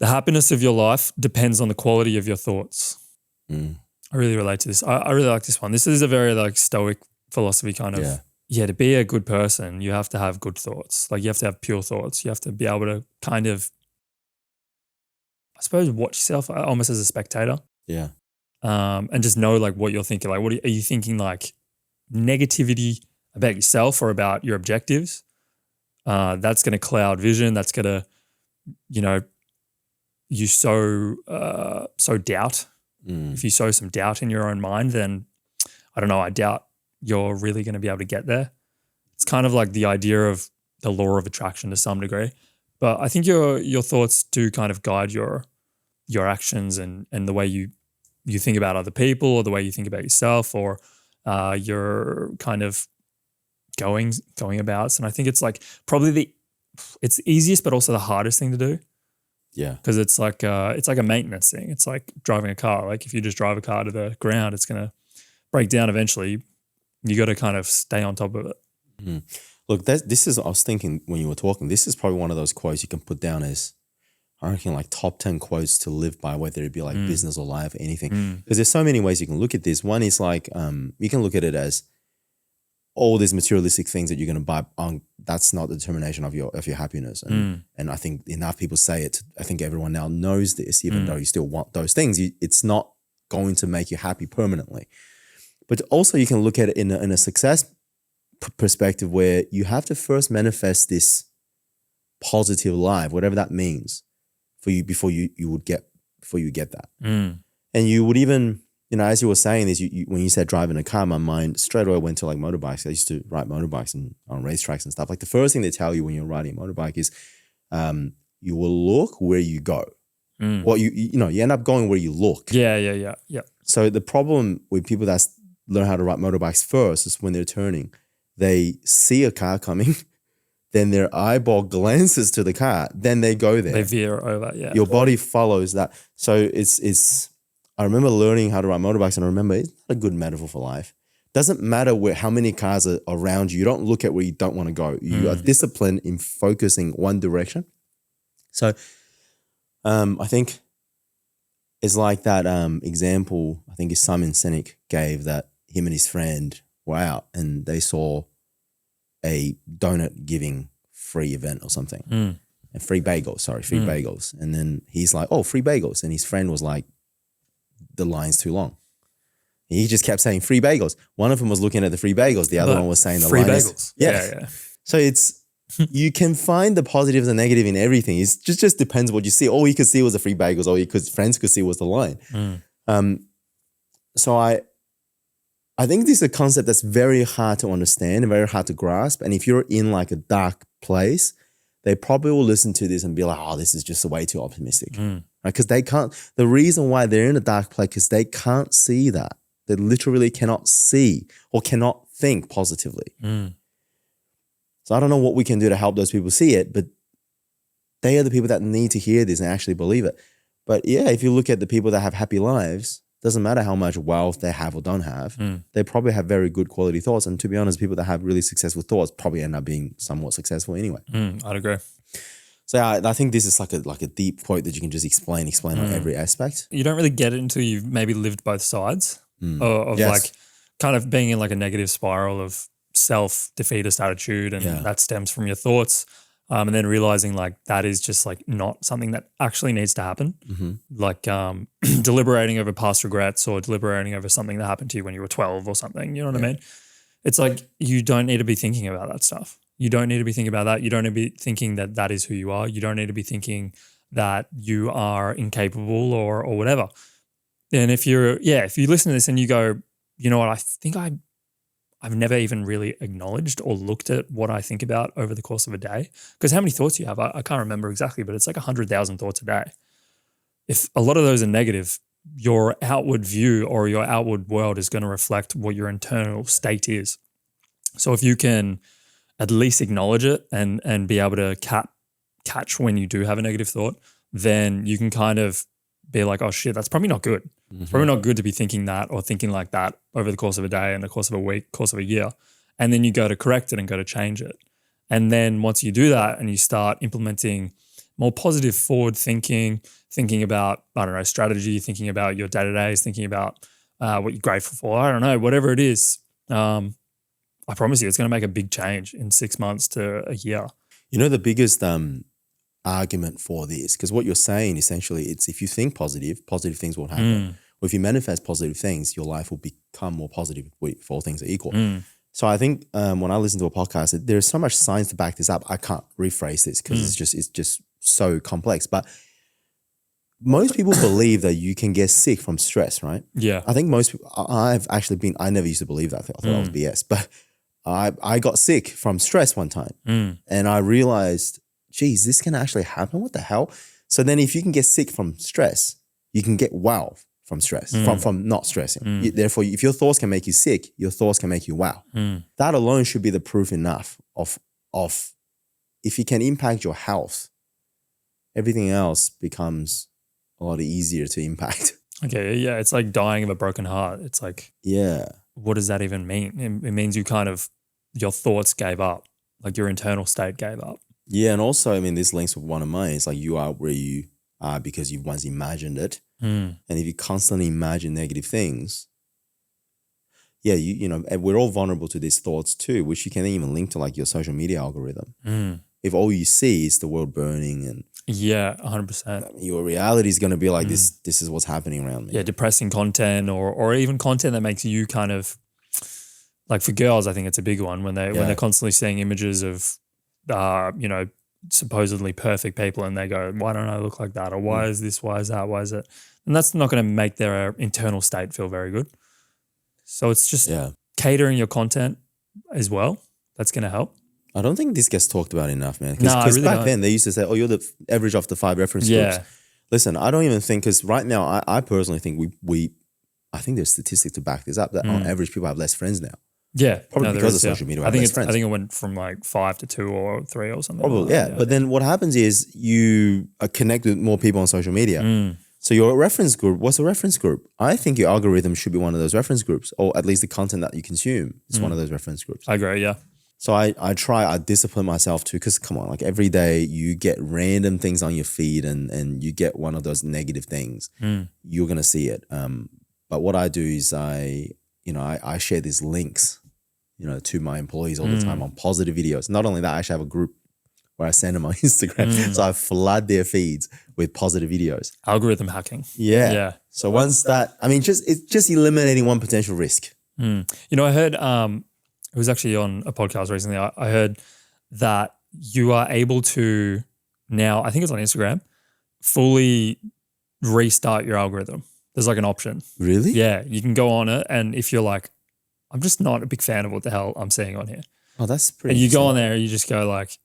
The happiness of your life depends on the quality of your thoughts. Mm. I really relate to this. I really like this one. This is a very like stoic philosophy kind of. Yeah, to be a good person, you have to have good thoughts. Like you have to have pure thoughts. You have to be able to kind of, I suppose, watch yourself almost as a spectator. Yeah. And just know like what you're thinking. Like, are you thinking like negativity about yourself or about your objectives? That's going to cloud vision. That's going to, you sow doubt. If you sow some doubt in your own mind, then I don't know, I doubt you're really going to be able to get there. It's kind of like the idea of the law of attraction to some degree. But I think your thoughts do kind of guide your actions and the way you think about other people or the way you think about yourself or your kind of going abouts. And I think it's like probably it's the easiest but also the hardest thing to do. Yeah. Because it's like a maintenance thing. It's like driving a car. Like if you just drive a car to the ground, it's going to break down eventually. You got to kind of stay on top of it. Mm. Look, this is, I was thinking when you were talking, this is probably one of those quotes you can put down as, I reckon, like top 10 quotes to live by, whether it be like business or life or anything. Because there's so many ways you can look at this. One is like, you can look at it as all these materialistic things that you're going to buy on, that's not the determination of your happiness. And I think enough people say it. I think everyone now knows this, even though you still want those things. It's not going to make you happy permanently. But also you can look at it in a success perspective where you have to first manifest this positive life, whatever that means for you before you get that. And you would even, as you were saying this, when you said driving a car, my mind straight away went to like motorbikes. I used to ride motorbikes and on racetracks and stuff. Like the first thing they tell you when you're riding a motorbike is you will look where you go. What you end up going where you look. Yeah. So the problem with people that learn how to ride motorbikes first is when they're turning, they see a car coming, then their eyeball glances to the car, then they go there. They veer over, yeah. Your body follows that. So it's I remember learning how to ride motorbikes, and I remember it's not a good metaphor for life. Doesn't matter how many cars are around you. You don't look at where you don't want to go. You are disciplined in focusing one direction. So I think it's like that example, I think Simon Sinek gave, that him and his friend were out and they saw a donut giving free event or something. And free bagels. And then he's like, oh, free bagels. And his friend was like, the line's too long. And he just kept saying free bagels. One of them was looking at the free bagels. The other one was saying the free line bagels. Yeah. So it's, you can find the positives and negative in everything. It just depends what you see. All he could see was the free bagels. All friends could see was the line. So I think this is a concept that's very hard to understand and very hard to grasp. And if you're in like a dark place, they probably will listen to this and be like, oh, this is just way too optimistic. Because they can't, the reason why they're in a dark place is they can't see that. They literally cannot see or cannot think positively. So I don't know what we can do to help those people see it, but they are the people that need to hear this and actually believe it. But yeah, if you look at the people that have happy lives, doesn't matter how much wealth they have or don't have, they probably have very good quality thoughts. And to be honest, people that have really successful thoughts probably end up being somewhat successful anyway. I'd agree. So I think this is like a deep quote that you can just explain on every aspect. You don't really get it until you've maybe lived both sides of like kind of being in like a negative spiral of self-defeatist attitude, and that stems from your thoughts. And then realizing like that is just like not something that actually needs to happen. Like deliberating over past regrets or deliberating over something that happened to you when you were 12 or something. You know what I mean? It's like you don't need to be thinking about that stuff. You don't need to be thinking about that. You don't need to be thinking that that is who you are. You don't need to be thinking that you are incapable or whatever. And if you listen to this and you go, you know what, I think I've never even really acknowledged or looked at what I think about over the course of a day. Because how many thoughts do you have? I can't remember exactly, but it's like 100,000 thoughts a day. If a lot of those are negative, your outward view or your outward world is going to reflect what your internal state is. So if you can at least acknowledge it and be able to catch when you do have a negative thought, then you can kind of be like, oh shit, that's probably not good. It's probably not good to be thinking that or thinking like that over the course of a day and the course of a week, course of a year. And then you go to correct it and go to change it. And then once you do that and you start implementing more positive forward thinking about, I don't know, strategy, thinking about your day-to-days, thinking about what you're grateful for. I don't know, whatever it is. I promise you it's going to make a big change in 6 months to a year. You know, the biggest argument for this, because what you're saying essentially, it's if you think positive things will happen. Or if you manifest positive things, your life will become more positive if all things are equal. So I think when I listen to a podcast, there's so much science to back this up. I can't rephrase this because it's just so complex. But most people believe that you can get sick from stress, right? Yeah. I think most people, I never used to believe that. I thought that was BS. But I got sick from stress one time. And I realized, geez, this can actually happen? What the hell? So then if you can get sick from stress, you can get well from stress, from not stressing. Therefore, if your thoughts can make you sick, your thoughts can make you well. That alone should be the proof enough of if you can impact your health, everything else becomes a lot easier to impact. Okay, yeah, it's like dying of a broken heart. It's like, what does that even mean? It means your thoughts gave up, like your internal state gave up. Yeah, and also, I mean, this links with one of mine. It's like you are where you are because you've once imagined it. And if you constantly imagine negative things, you know, and we're all vulnerable to these thoughts too, which you can even link to like your social media algorithm. If all you see is the world burning and 100%, your reality is going to be like this is what's happening around me. Yeah, depressing content or even content that makes you kind of like, for girls, I think it's a big one when they're constantly seeing images of you know, supposedly perfect people and they go, why don't I look like that? Or why is this? Why is that? Why is it? And that's not going to make their internal state feel very good. So it's just catering your content as well. That's going to help. I don't think this gets talked about enough, man. No, Because back then they used to say, oh, you're the average of the 5 reference groups. Listen, I don't even think, because right now I personally think I think there's statistics to back this up that on average people have less friends now. Yeah. Probably because of social media. I think it went from like 5 to 2 or 3 or something. Probably, But then what happens is you connect with more people on social media. So your reference group, what's a reference group? I think your algorithm should be one of those reference groups, or at least the content that you consume is one of those reference groups. I agree, yeah. So I discipline myself too, because come on, like every day you get random things on your feed and you get one of those negative things, you're going to see it. But what I do is I share these links, you know, to my employees all the time on positive videos. Not only that, I actually have a group where I send them on Instagram. So I flood their feeds with positive videos. Algorithm hacking. Yeah. So once that, I mean, it's just eliminating one potential risk. You know, I heard, it was actually on a podcast recently, I heard that you are able to now, I think it's on Instagram, fully restart your algorithm. There's like an option. Really? Yeah. You can go on it, and if you're like, I'm just not a big fan of what the hell I'm seeing on here. Oh, that's pretty And you go on there, you just go like,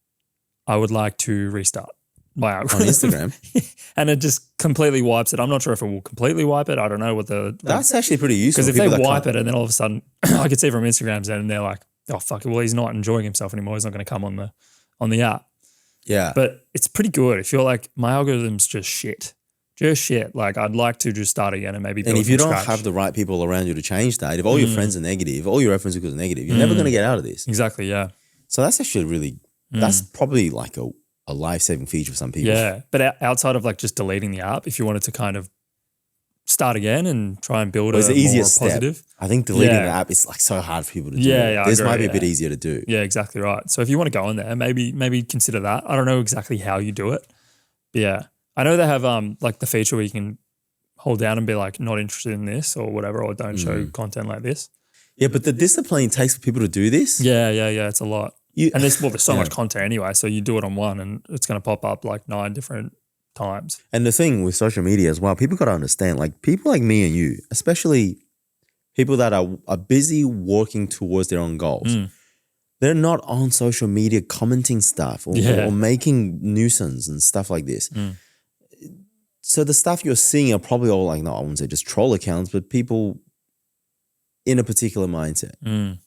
I would like to restart my algorithm. On Instagram? And it just completely wipes it. I'm not sure if it will completely wipe it. I don't know what That's actually pretty useful. Because if they wipe it and then all of a sudden, I could see from Instagram's end and they're like, oh, fuck it. Well, he's not enjoying himself anymore. He's not going to come on the app. Yeah. But it's pretty good. If you're like, my algorithm's just shit. Just shit. Like, I'd like to just start again and maybe build. And if you don't have the right people around you to change that, if all your friends are negative, all your reference groups are negative, you're never going to get out of this. Exactly, yeah. So that's actually really, that's probably like a life-saving feature for some people. Yeah, but outside of like just deleting the app, if you wanted to kind of start again and try and build it's a the easiest more step. positive. I think deleting the app is like so hard for people to do. Yeah, this I agree, might be a bit easier to do. Yeah, exactly right. So if you want to go in there, maybe consider that. I don't know exactly how you do it. But yeah, I know they have like the feature where you can hold down and be like, not interested in this or whatever, or don't show content like this. Yeah, but the discipline it takes for people to do this. Yeah, it's a lot. And there's so much content anyway, so you do it on one and it's going to pop up like 9 different times. And the thing with social media as well, people got to understand, like people like me and you, especially people that are busy working towards their own goals, they're not on social media commenting stuff or making nuisance and stuff like this. So the stuff you're seeing are probably all like, no, I wouldn't say just troll accounts, but people in a particular mindset.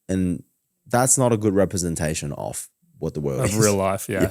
And that's not a good representation of what the world is. Of real life, yeah.